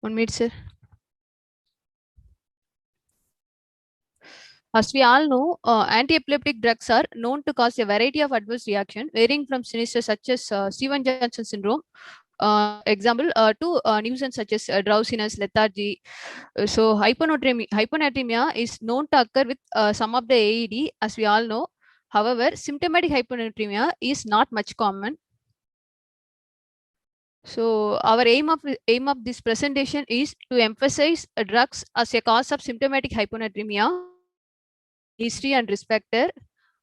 1 minute, sir. As we all know, anti-epileptic drugs are known to cause a variety of adverse reaction, varying from sinister such as Stevens-Johnson syndrome, example, to nuisance such as drowsiness, lethargy. So hyponatremia is known to occur with some of the AED, as we all know. However, symptomatic hyponatremia is not much common. So our aim of this presentation is to emphasize drugs as a cause of symptomatic hyponatremia, history and risk factor,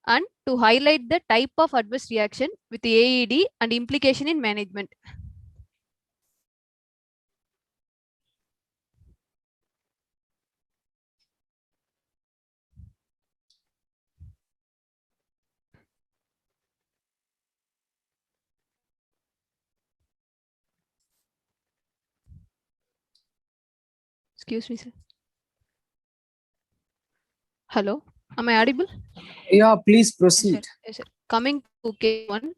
and to highlight the type of adverse reaction with the AED and implication in management. Excuse me, sir. Hello, am I audible? Yeah, please Yes, sir. proceed. Yes, sir. Coming to K1,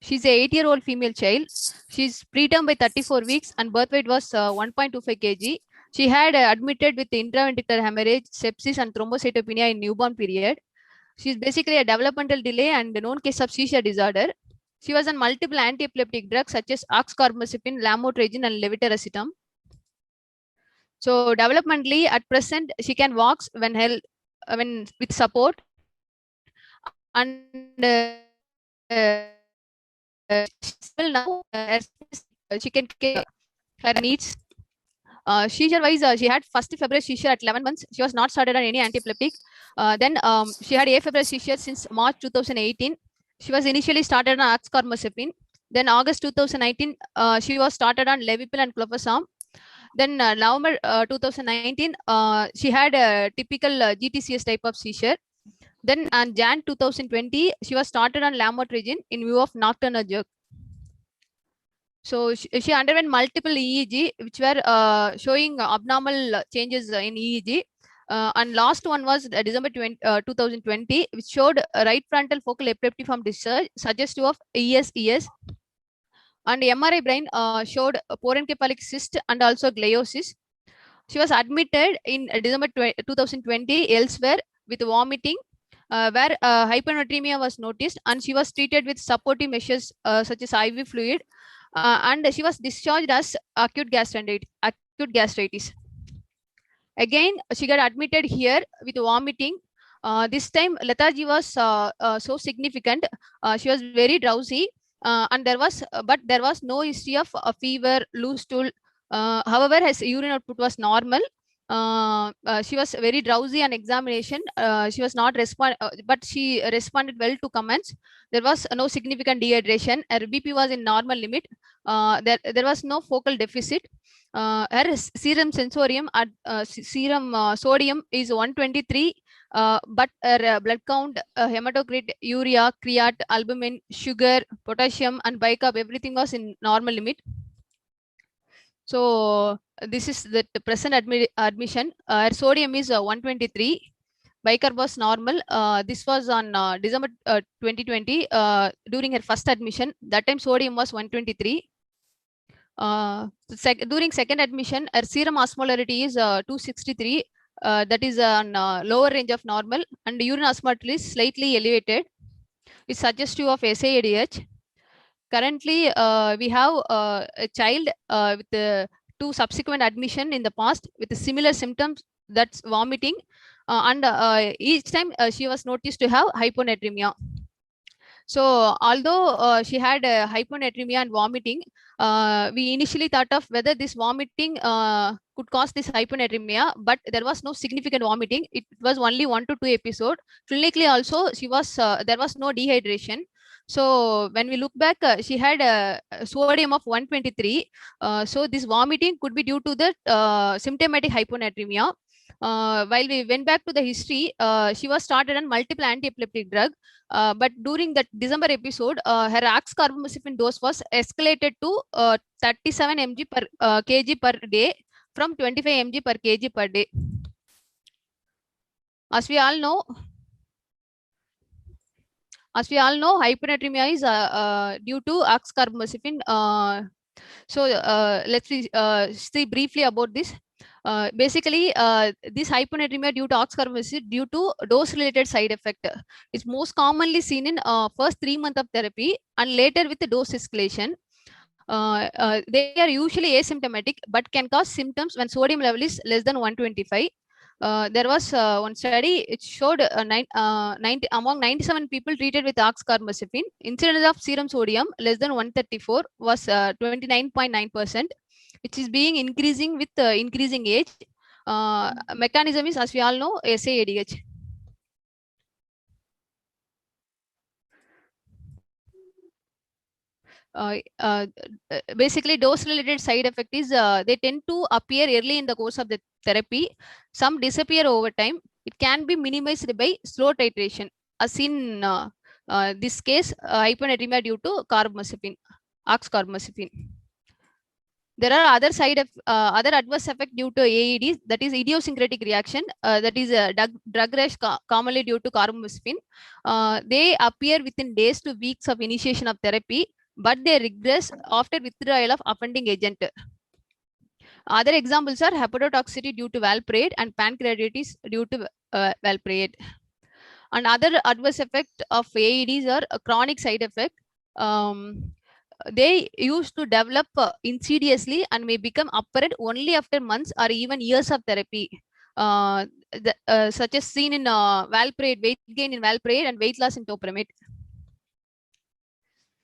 she's a 8-year-old female child. She's preterm by 34 weeks and birth weight was 1.25 kg. She had admitted with intraventricular hemorrhage, sepsis, and thrombocytopenia in newborn period. She's basically a developmental delay and a known case of seizure disorder. She was on multiple anti-epileptic drugs such as oxcarbazepine, lamotrigine, and levetiracetam. So developmentally, at present, she can walk when held, when with support, and still now she can care her needs. Seizure wise, she had first febrile seizure at 11 months. She was not started on any antiepileptic. Then she had afebrile seizure since March 2018. She was initially started on oxcarbazepine. Then August 2019, she was started on Levipil and clofazam. Then November 2019, she had a typical GTCS type of seizure. Then on Jan 2020, she was started on lamotrigine in view of nocturnal jerk. So she underwent multiple EEG, which were showing abnormal changes in EEG. And last one was December 2020, which showed right frontal focal epileptiform discharge, suggestive of ESES. And MRI brain showed porencephalic cyst and also gliosis. She was admitted in December 2020 elsewhere with vomiting, where hyponatremia was noticed, and she was treated with supportive measures such as IV fluid, and she was discharged as acute gastritis. Again, she got admitted here with vomiting. This time, lethargy was so significant. She was very drowsy, and there was no history of fever, loose stool. However, his urine output was normal. She was very drowsy on examination. She was not but she responded well to comments. There was no significant dehydration. Her BP was in normal limit. There was no focal deficit. Her serum sensorium at serum sodium is 123, but her blood count, hematocrit, urea, creat, albumin, sugar, potassium, and bicarb, everything was in normal limit. So this is the present admission. Her sodium is 123. Bicarb was normal. This was on December 2020 during her first admission. That time sodium was 123. During second admission, her serum osmolarity is 263. That is on lower range of normal, and urine osmolarity is slightly elevated. It's suggestive of SAADH. Currently, we have a child with two subsequent admission in the past with similar symptoms, that's vomiting, and each time she was noticed to have hyponatremia. So although she had hyponatremia and vomiting, we initially thought of whether this vomiting could cause this hyponatremia, but there was no significant vomiting. It was only 1 to 2 episode. Clinically also, there was no dehydration. So when we look back, she had a sodium of 123. So this vomiting could be due to the symptomatic hyponatremia. While we went back to the history, she was started on multiple anti-epileptic drug. But during that December episode, her oxcarbazepine dose was escalated to 37 mg per kg per day from 25 mg per kg per day. As we all know, hyponatremia is due to oxcarbazepine So let's see briefly about this. Basically, this hyponatremia due to oxcarbazepine due to dose-related side effect. It's most commonly seen in first 3 months of therapy and later with the dose escalation. They are usually asymptomatic but can cause symptoms when sodium level is less than 125. There was one study, it showed 90, among 97 people treated with oxcarbazepine, incidence of serum sodium less than 134 was 29.9%, which is being increasing with increasing age. Mechanism is, as we all know, SAADH. Basically, dose-related side effect is they tend to appear early in the course of the therapy. Some disappear over time. It can be minimized by slow titration, as in this case, hyponatremia due to carbamazepine, oxcarbazepine. There are other adverse effect due to AEDs, that is idiosyncratic reaction, that is drug rash commonly due to carbamazepine. They appear within days to weeks of initiation of therapy, but they regress after withdrawal of offending agent. Other examples are hepatotoxicity due to valproate and pancreatitis due to valproate. And other adverse effect of AEDs are a chronic side effect. They used to develop insidiously and may become apparent only after months or even years of therapy, such as seen in valproate, weight gain in valproate and weight loss in topiramate.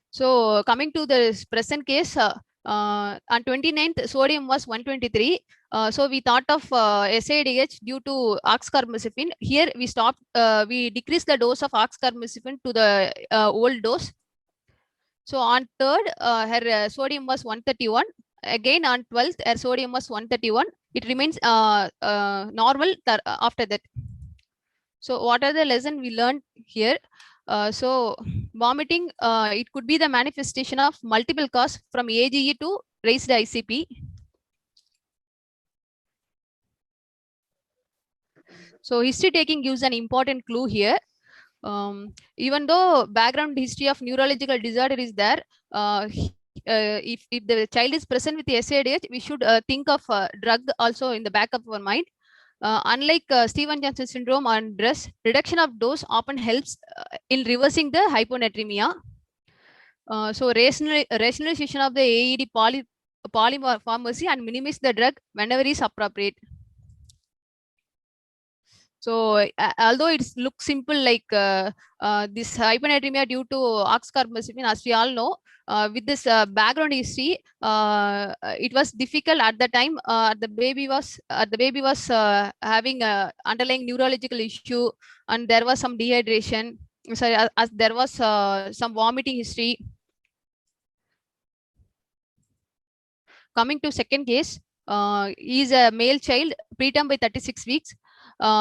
So coming to the present case, on 29th, sodium was 123. So we thought of SADH due to oxcarbazepine. Here we stopped, we decreased the dose of oxcarbazepine to the old dose. So on 3rd, her sodium was 131. Again on 12th, her sodium was 131. It remains normal after that. So what are the lessons we learned here? So vomiting, it could be the manifestation of multiple cause from AGE to raised ICP. So history taking gives an important clue here. Even though background history of neurological disorder is there, if the child is present with the SADH, we should think of drug also in the back of our mind. Unlike Stevens-Johnson syndrome and DRESS, reduction of dose often helps in reversing the hyponatremia. So rationalization of the AED polypharmacy and minimize the drug whenever is appropriate. So although it looks simple, like this hyponatremia due to oxcarbazepine, as we all know, with this background history, it was difficult at the time. The baby was having a underlying neurological issue, and there was some dehydration. So as there was some vomiting history. Coming to second case, he is a male child, preterm by 36 weeks.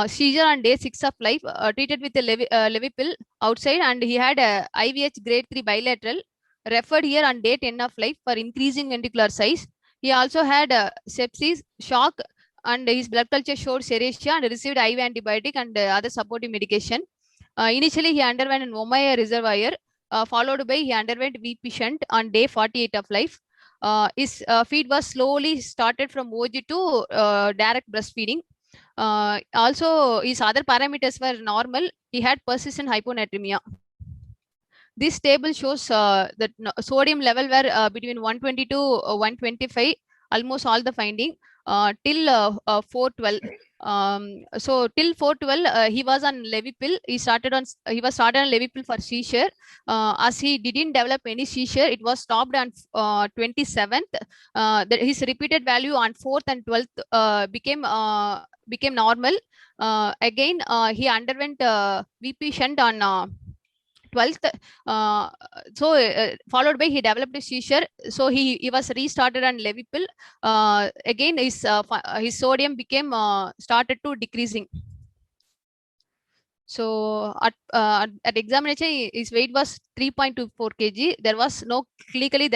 Seizure on day 6 of life, treated with a Levipil outside, and he had a IVH grade 3 bilateral, referred here on day 10 of life for increasing ventricular size. He also had sepsis, shock, and his blood culture showed serratia and received IV antibiotic and other supportive medication. Initially, he underwent an Ommaya reservoir, followed by he underwent VP shunt on day 48 of life. His feed was slowly started from OG to direct breastfeeding. Also, his other parameters were normal. He had persistent hyponatremia. This table shows that sodium level were between 120 to 125, almost all the finding, till 412. So till 412, he was on Levipil. He was started on Levipil for seizure. As he didn't develop any seizure, it was stopped on 27th. His repeated value on 4th and 12th became normal. Again, he underwent VP shunt on 12th. Followed by he developed a seizure. So he was restarted on Levipil. Again, his sodium became started to decreasing. So at examination, his weight was 3.24 kg. There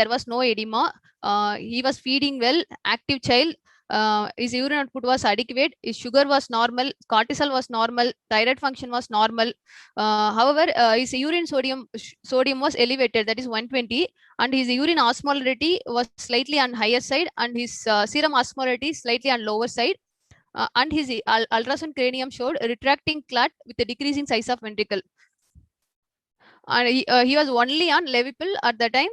was no edema. He was feeding well, active child. His urine output was adequate, his sugar was normal, cortisol was normal, thyroid function was normal. However, his urine sodium was elevated, that is 120, and his urine osmolarity was slightly on higher side, and his serum osmolarity slightly on lower side. And his ultrasound cranium showed retracting clot with a decreasing size of ventricle. And he was only on Levipil at the time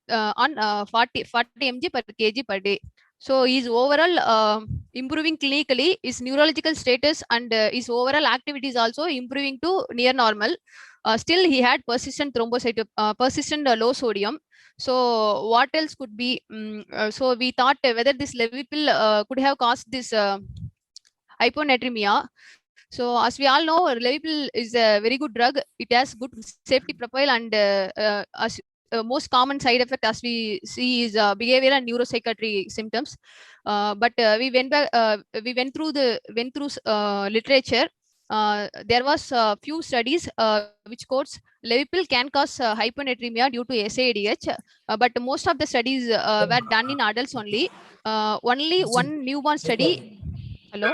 on 40 mg per kg per day. So he's overall improving clinically. His neurological status and his overall activity is also improving to near normal. Still, he had persistent persistent low sodium. So what else could be? So we thought whether this Levipil could have caused this hyponatremia. So as we all know, Levipil is a very good drug. It has good safety profile, and as most common side effect as we see is behavioral and neuropsychiatry symptoms. But we went through literature. There was a few studies which quotes Levipil can cause hyponatremia due to SADH, but most of the studies were done in adults only. Only one newborn study. Hello.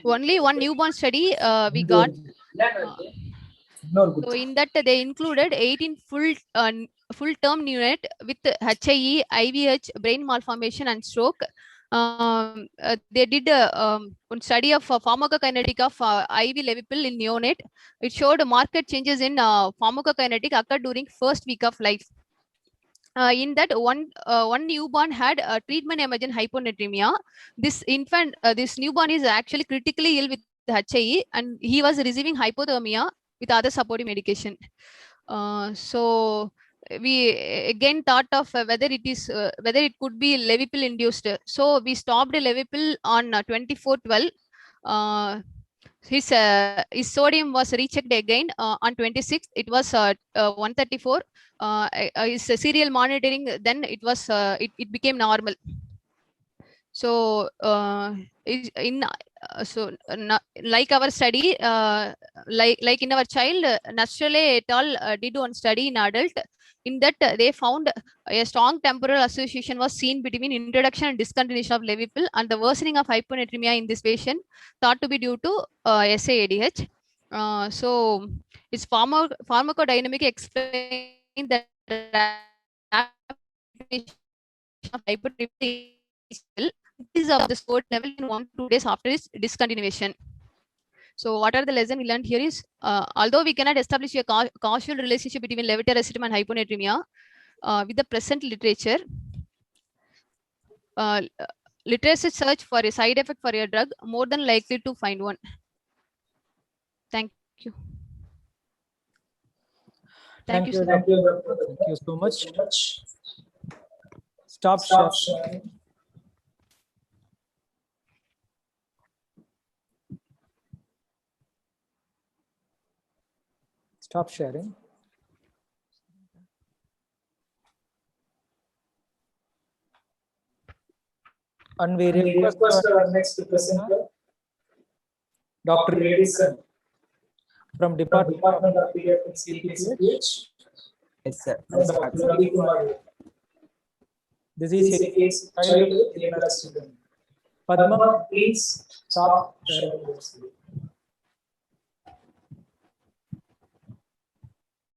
Only one newborn study we got. So in that they included 18 full-term neonate with HIE, IVH, brain malformation, and stroke. They did one study of pharmacokinetic of IV Levipil in neonate. It showed marked changes in pharmacokinetic occurred during first week of life. In that one newborn had treatment emergent hyponatremia. This newborn is actually critically ill with HIE, and he was receiving hypothermia with other supportive medication. So we again thought of whether it could be Levipil induced. So we stopped Levipil on 24/12. His sodium was rechecked again on 26th. It was 134. His serial monitoring, then it was it became normal. So like our study, like in our child, Nastrale et al. Did one study in adult. In that, they found a strong temporal association was seen between introduction and discontinuation of Levipil and the worsening of hyponatremia in this patient, thought to be due to SAADH. So its pharmacodynamic explain that of hyponatremia increase of the sodium level in 1 to 2 days after its discontinuation. So what are the lessons we learned here is, although we cannot establish a causal relationship between levetiracetam and hyponatremia, with the present literature, literature search for a side effect for a drug more than likely to find one. Thank you. Thank you. Thank you so much. Stop sharing. Stop sharing. And we request our next presenter, Dr. Edison, from Department of Pediatrics, CPH. Yes, sir. This is a case child. Padma, please stop sharing.